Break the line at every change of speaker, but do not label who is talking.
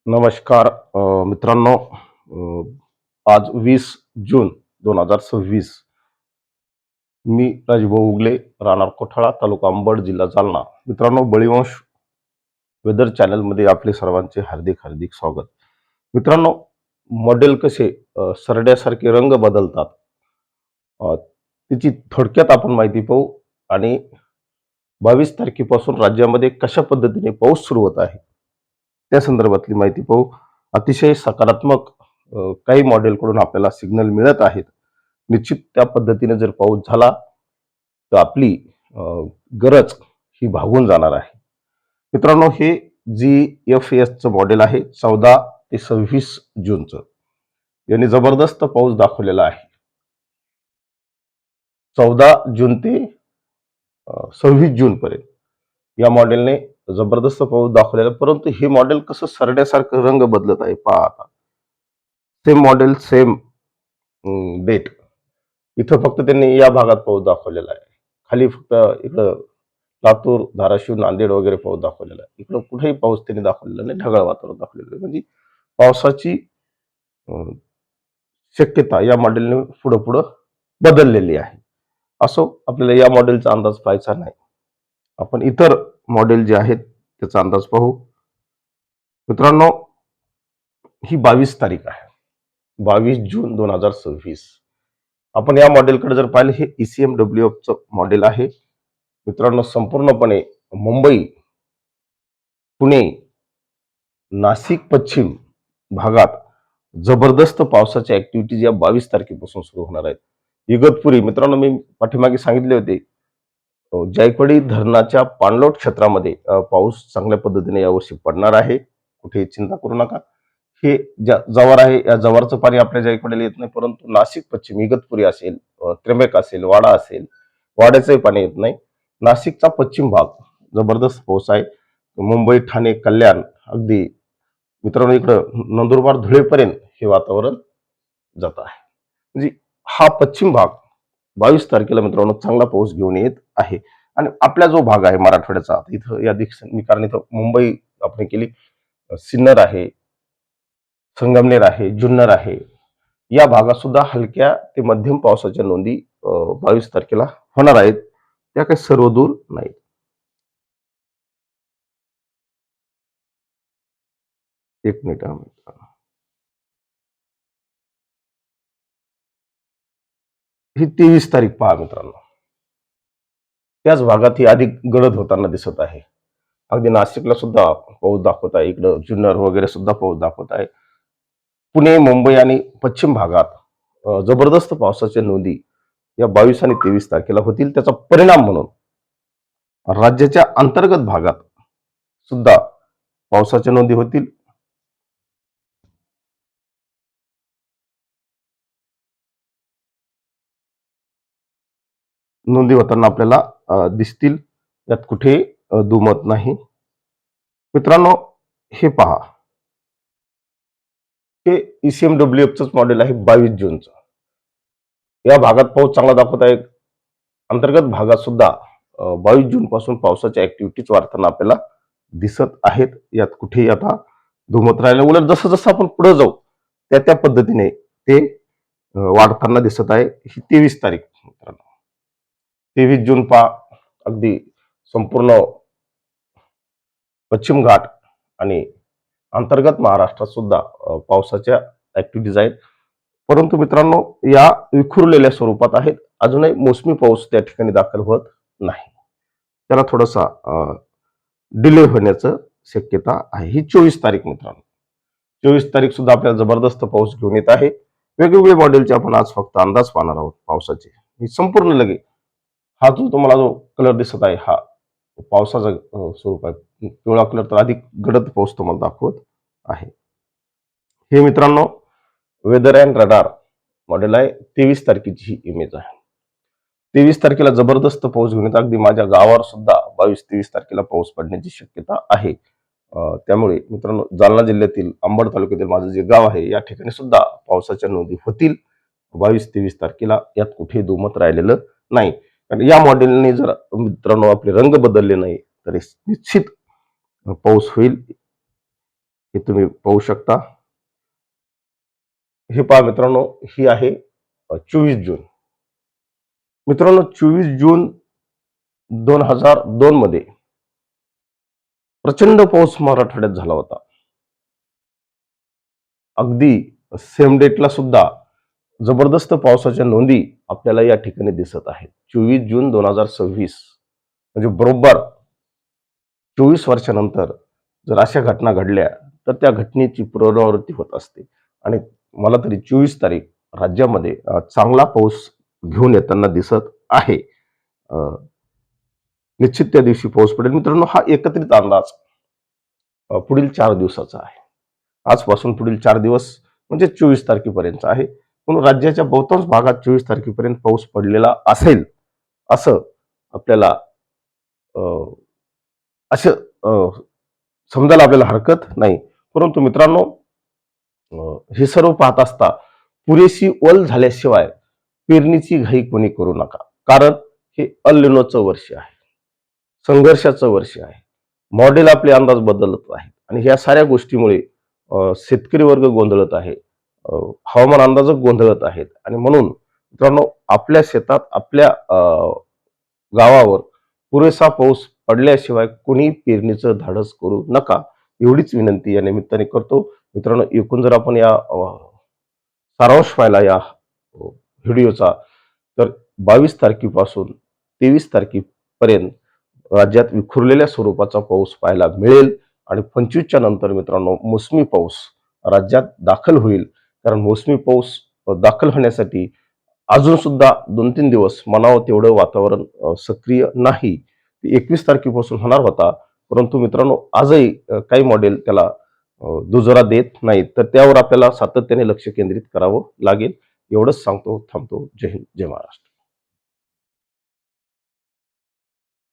नमस्कार मित्रांनो. आज 20 जून 2026. मी राजभाऊ उगले, राहणार कोठाळा, तालुका अंबड, जिल्हा जालना. मित्रांनो, बळीवंश वेदर चॅनलमध्ये आपले सर्वांचे हार्दिक हार्दिक स्वागत. मित्रांनो, मॉडेल कसे सरड्यासारखे रंग बदलतात, त्याची थोडक्यात आपण माहिती पाहू. आणि 22 तारखेपासून राज्यामध्ये कशा पद्धतीने पाऊस सुरू होत आहे त्या संदर्भातली माहिती पाहू. अतिशय सकारात्मक काही मॉडेलकडून आपल्याला सिग्नल मिळत आहेत. निश्चित त्या पद्धतीने जर पाऊस झाला तर आपली गरज ही भागून जाणार आहे. मित्रांनो, हे GFS मॉडेल आहे 14 ते 26 जूनचं. यांनी जबरदस्त पाऊस दाखवलेला आहे. 14 जून ते 26 जून पर्यंत या मॉडेलने जबरदस्त पाऊस दाखवलेला. परंतु हे मॉडेल कसं सरड्यासारखं रंग बदलत आहे पहा. आता सेम मॉडेल, सेम डेट. इथं फक्त त्यांनी या भागात पाऊस दाखवलेला आहे. खाली फक्त इकडं लातूर, धाराशिव, नांदेड वगैरे पाऊस दाखवलेला आहे. इकडं कुठेही पाऊस त्यांनी दाखवलेला नाही, ढगाळ वातावरण दाखवलेलं आहे. म्हणजे पावसाची शक्यता या मॉडेलने पुढं पुढं बदललेली आहे. असो, आपल्याला या मॉडेलचा अंदाज पाहायचा नाही. आपण इतर मॉडेल जे आहेत त्याचा अंदाज पाहू. मित्रांनो, ही 22 तारीख आहे, 22 जून 2026. आपण या मॉडेलकडे जर पाहिलं, हे ECMWF मॉडेल आहे. मित्रांनो, संपूर्णपणे मुंबई, पुणे, नाशिक पश्चिम भागात जबरदस्त पावसाच्या ऍक्टिव्हिटीज या 22 तारखेपासून सुरू होणार आहेत. इगतपुरी, मित्रांनो, मी पाठीमागे सांगितले होते, जायकवाडी धरणाच्या पाणलोट क्षेत्रामध्ये पाऊस चांगल्या पद्धतीने यावर्षी पडणार आहे. कुठेही चिंता करू नका. हे जव्हार आहे, या जव्हारचं पाणी आपल्या जायकवाडीला येत नाही, परंतु नाशिक पश्चिम, इगतपुरी असेल, त्र्यंबक असेल, वाडा असेल, वाड्याचंही पाणी येत नाही. नाशिकचा पश्चिम भाग जबरदस्त पाऊस आहे. मुंबई, ठाणे, कल्याण, अगदी मित्रांनो इकडं नंदुरबार, धुळेपर्यंत हे वातावरण जात आहे. म्हणजे हा पश्चिम भाग 22 तारखेला मित्रांनो चांगला पाऊस घेऊन येत आहे. आणि आपला जो भाग आहे मराठवाड्याचा, इथं या दिवशी कारण इथं मुंबई आपण केली, सिन्नर आहे, संगमनेर आहे, जुन्नर आहे, या भागात सुद्धा हलक्या ते मध्यम पावसाच्या नोंदी 22 तारखेला होणार आहेत. त्या काही सर्व दूर नाहीत. एक मिनिट. ही 23 तारीख पहा मित्रांनो. त्याच भागात ही अधिक गडद होताना दिसत आहे. अगदी नाशिकला सुद्धा पाऊस दाखवत आहे, इकडं जुन्नर वगैरे सुद्धा पाऊस दाखवत आहे. पुणे, मुंबई आणि पश्चिम भागात जबरदस्त पावसाच्या नोंदी या 22 आणि 23 तारखेला होतील. त्याचा परिणाम म्हणून राज्याच्या अंतर्गत भागात सुद्धा पावसाच्या नोंदी होतील. नोंदी होताना आपल्याला दिसतील, यात कुठे दुमत नाही. मित्रांनो, हे पहा, हे ECMWFच मॉडेल आहे 22 जूनचं. या भागात पाऊस चांगला दाखवत आहे. अंतर्गत भागात सुद्धा 22 जून पासून पावसाच्या ऍक्टिव्हिटीज वाढताना आपल्याला दिसत आहेत. यात कुठेही आता दुमत राहिलं. उलट जसं जसं आपण पुढे जाऊ त्या त्या पद्धतीने ते वाढताना दिसत आहे. ही 23 तारीख मित्रांनो. 23 जून पहा, अगदी संपूर्ण पश्चिम घाट आणि अंतर्गत महाराष्ट्रात सुद्धा पावसाच्या ऍक्टिव्हिटीज आहेत. परंतु मित्रांनो, या विखुरलेल्या स्वरूपात आहेत. अजूनही मोसमी पाऊस त्या ठिकाणी दाखल होत नाही. त्याला थोडासा डिले होण्याचं शक्यता आहे. ही 24 तारीख मित्रांनो. 24 तारीख सुद्धा आपल्याला जबरदस्त पाऊस घेऊन येत आहे. वेगवेगळे मॉडेलचे आपण आज फक्त अंदाज पाहणार आहोत पावसाचे. ही संपूर्ण लगे हा जो तुम्हाला जो कलर दिसत आहे, हा पावसाचा स्वरूप आहे. पिवळा कलर तर अधिक गडद पाऊस तुम्हाला दाखवत आहे. हे मित्रांनो वेदर अँड रडार मॉडेल आहे. 23 तारखेची ही इमेज आहे. 23 तारखेला जबरदस्त पाऊस घेऊन येतात. अगदी माझ्या गावावर सुद्धा 22-23 तारखेला पाऊस पडण्याची शक्यता आहे. त्यामुळे मित्रांनो, जालना जिल्ह्यातील अंबड तालुक्यातील माझं जे गाव आहे, या ठिकाणी सुद्धा पावसाच्या नोंदी होतील 22-23 तारखेला. यात कुठेही दुमत राहिलेलं नाही. कारण या मॉडेलने जर मित्रांनो आपले रंग बदलले नाही तर निश्चित पाऊस होईल. हे तुम्ही पाहू शकता. हे पहा मित्रांनो, ही आहे 24 जून. मित्रांनो, 24 जून 2002 मध्ये प्रचंड पाऊस मराठवाड्यात झाला होता. अगदी सेम डेटला सुद्धा जबरदस्त पावसाच्या नोंदी आपल्याला या ठिकाणी दिसत आहेत. 24 जून 2026 म्हणजे बरोबर 24 वर्षानंतर जर अशा घटना घडल्या तर त्या घटनेची पुनरावृत्ती होत असते. आणि मला तरी 24 तारीख राज्यामध्ये चांगला पाऊस घेऊन येताना दिसत आहे. अ, निश्चित त्या दिवशी पाऊस पडेल. मित्रांनो, हा एकत्रित अंदाज पुढील 4 दिवसाचा आहे. आजपासून पुढील 4 दिवस म्हणजे 24 तारखेपर्यंत आहे. म्हणून राज्याच्या बहुतांश भागात 24 तारखेपर्यंत पाऊस पडलेला असेल असं आपल्याला अ, असं समजायला आपल्याला हरकत नाही. परंतु मित्रांनो, हे सर्व पाहत असता पुरेशी ओल झाल्याशिवाय पेरणीची घाई कोणी करू नका. कारण हे अल निनोचं वर्ष आहे, संघर्षाचं वर्ष आहे. मॉडेल आपले अंदाज बदलत आहेत आणि ह्या साऱ्या गोष्टीमुळे शेतकरी वर्ग गोंधळत आहे, हवामान अंदाजक गोंधळत आहेत. आणि म्हणून मित्रांनो, आपल्या शेतात आपल्या गावावर पुरेसा पाऊस पडल्याशिवाय कोणी पेरणीचं धाडस करू नका, एवढीच विनंती या निमित्ताने करतो. मित्रांनो, एकूण जर आपण या सारांश पाहिला या व्हिडिओचा, तर 22 तारखेपासून 23 तारखेपर्यंत राज्यात विखुरलेल्या स्वरूपाचा पाऊस पाहायला मिळेल. आणि 25च्या नंतर मित्रांनो, मोसमी पाऊस राज्यात दाखल होईल. कारण मोसमी पाऊस दाखल होण्यासाठी अजून सुद्धा 2-3 दिवस म्हणावं तेवढं वातावरण सक्रिय नाही. 21 तारखेपासून होणार होता, परंतु मित्रांनो आजही काही मॉडेल त्याला दुजोरा देत नाहीत. तर त्यावर आपल्याला सातत्याने लक्ष केंद्रित करावं लागेल. एवढंच सांगतो, थांबतो. जय हिंद, जय महाराष्ट्र.